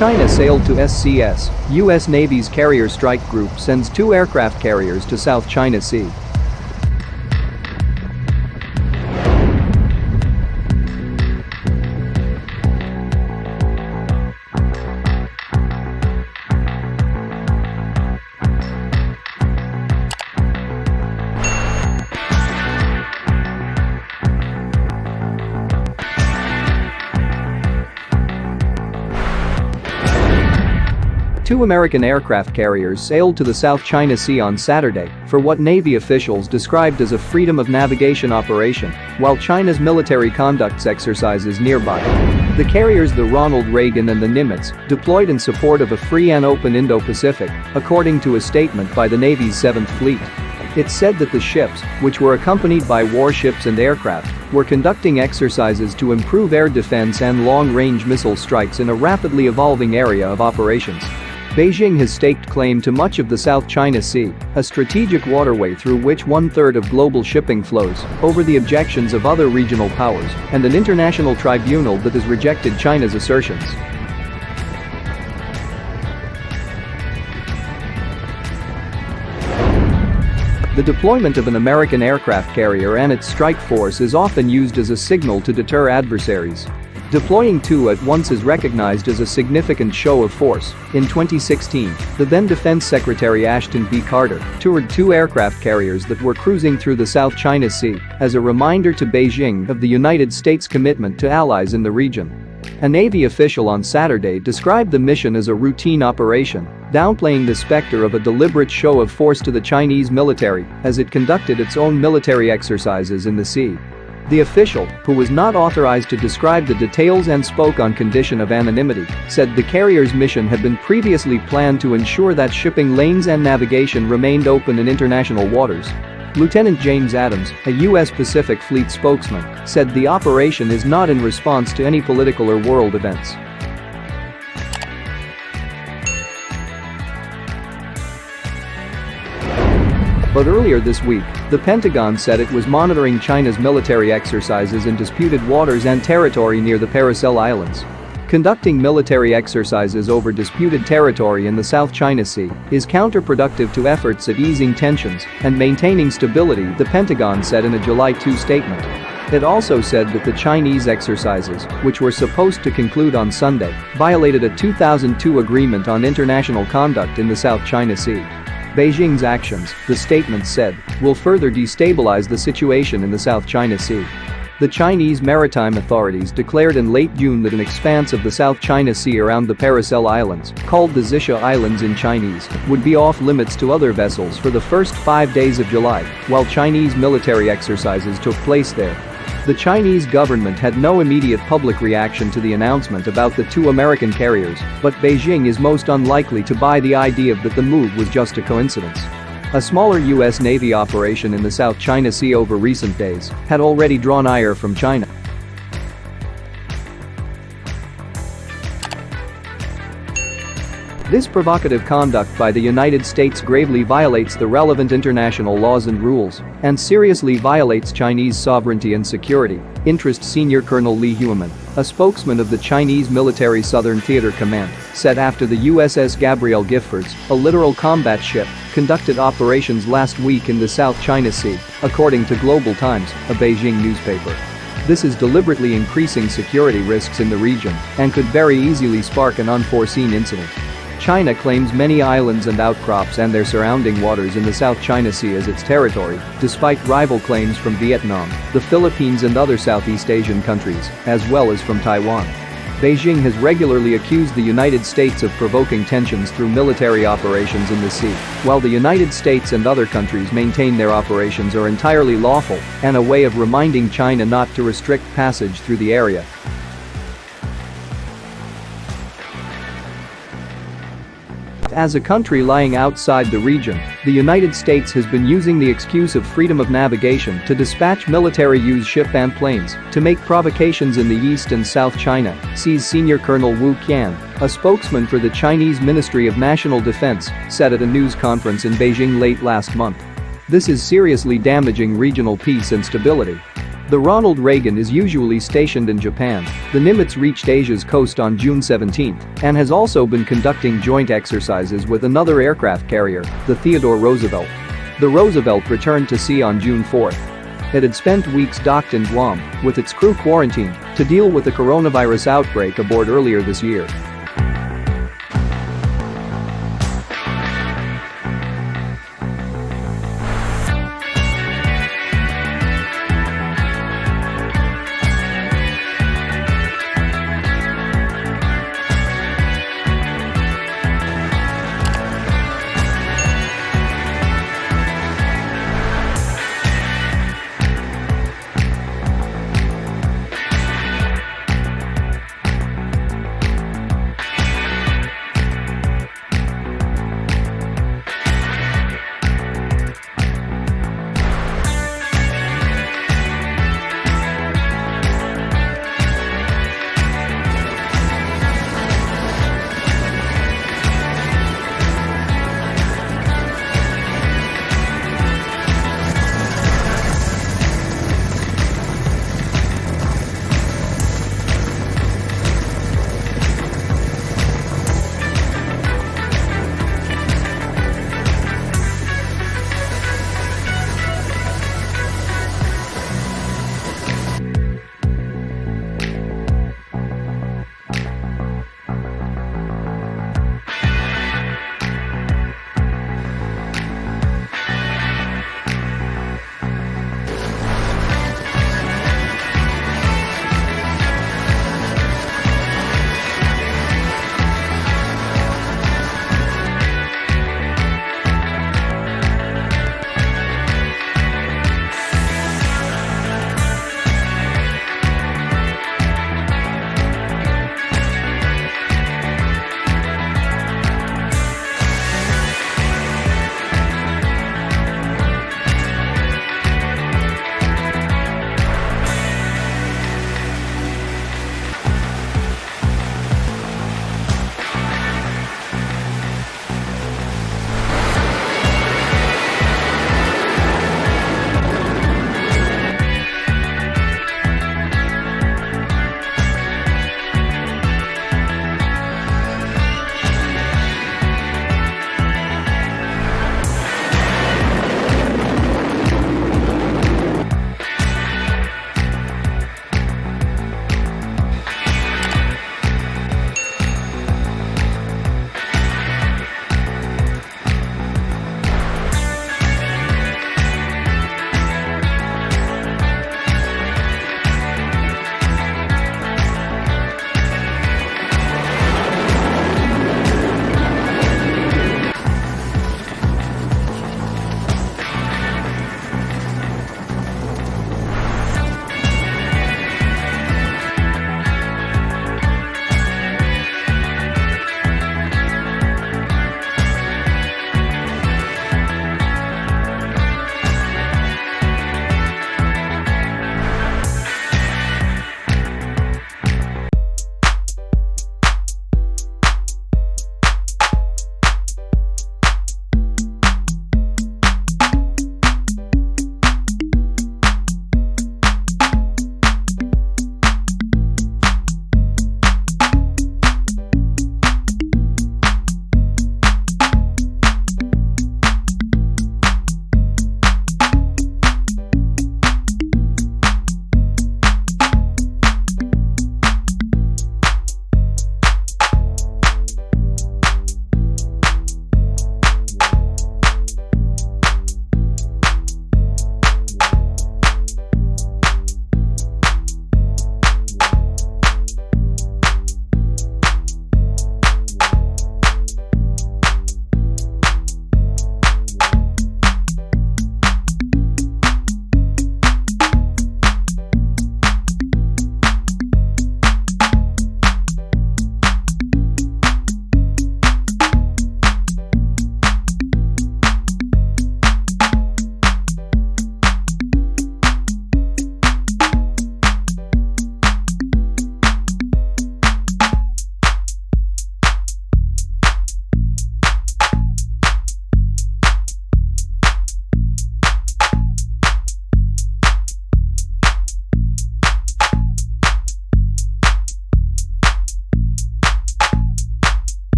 China sailed to SCS, U.S. Navy's Carrier Strike Group sends 2 aircraft carriers to South China Sea. Two American aircraft carriers sailed to the South China Sea on Saturday for what Navy officials described as a freedom of navigation operation, while China's military conducts exercises nearby. The carriers, the Ronald Reagan and the Nimitz, deployed in support of a free and open Indo-Pacific, according to a statement by the Navy's 7th Fleet. It said that the ships, which were accompanied by warships and aircraft, were conducting exercises to improve air defense and long-range missile strikes in a rapidly evolving area of operations. Beijing has staked claim to much of the South China Sea, a strategic waterway through which 1/3 of global shipping flows, over the objections of other regional powers and an international tribunal that has rejected China's assertions. The deployment of an American aircraft carrier and its strike force is often used as a signal to deter adversaries. Deploying 2 at once is recognized as a significant show of force. In 2016, the then Defense Secretary Ashton B. Carter toured 2 aircraft carriers that were cruising through the South China Sea as a reminder to Beijing of the United States' commitment to allies in the region. A Navy official on Saturday described the mission as a routine operation, downplaying the specter of a deliberate show of force to the Chinese military as it conducted its own military exercises in the sea. The official, who was not authorized to describe the details and spoke on condition of anonymity, said the carrier's mission had been previously planned to ensure that shipping lanes and navigation remained open in international waters. Lieutenant James Adams, a U.S. Pacific Fleet spokesman, said the operation is not in response to any political or world events. But earlier this week, the Pentagon said it was monitoring China's military exercises in disputed waters and territory near the Paracel Islands. Conducting military exercises over disputed territory in the South China Sea is counterproductive to efforts at easing tensions and maintaining stability, the Pentagon said in a July 2 statement. It also said that the Chinese exercises, which were supposed to conclude on Sunday, violated a 2002 agreement on international conduct in the South China Sea. Beijing's actions, the statement said, will further destabilize the situation in the South China Sea. The Chinese maritime authorities declared in late June that an expanse of the South China Sea around the Paracel Islands, called the Xisha Islands in Chinese, would be off limits to other vessels for the first 5 days of July, while Chinese military exercises took place there. The Chinese government had no immediate public reaction to the announcement about the 2 American carriers, but Beijing is most unlikely to buy the idea that the move was just a coincidence. A smaller U.S. Navy operation in the South China Sea over recent days had already drawn ire from China. This provocative conduct by the United States gravely violates the relevant international laws and rules and seriously violates Chinese sovereignty and security, interest Senior Colonel Li Huimin, a spokesman of the Chinese Military Southern Theater Command, said after the USS Gabrielle Giffords, a littoral combat ship, conducted operations last week in the South China Sea, according to Global Times, a Beijing newspaper. This is deliberately increasing security risks in the region and could very easily spark an unforeseen incident. China claims many islands and outcrops and their surrounding waters in the South China Sea as its territory, despite rival claims from Vietnam, the Philippines and other Southeast Asian countries, as well as from Taiwan. Beijing has regularly accused the United States of provoking tensions through military operations in the sea, while the United States and other countries maintain their operations are entirely lawful and a way of reminding China not to restrict passage through the area. As a country lying outside the region, the United States has been using the excuse of freedom of navigation to dispatch military-use ship and planes to make provocations in the East and South China, says Senior Colonel Wu Qian, a spokesman for the Chinese Ministry of National Defense, said at a news conference in Beijing late last month. This is seriously damaging regional peace and stability. The Ronald Reagan is usually stationed in Japan. The Nimitz reached Asia's coast on June 17 and has also been conducting joint exercises with another aircraft carrier, the Theodore Roosevelt. The Roosevelt returned to sea on June 4. It had spent weeks docked in Guam with its crew quarantined to deal with the coronavirus outbreak aboard earlier this year.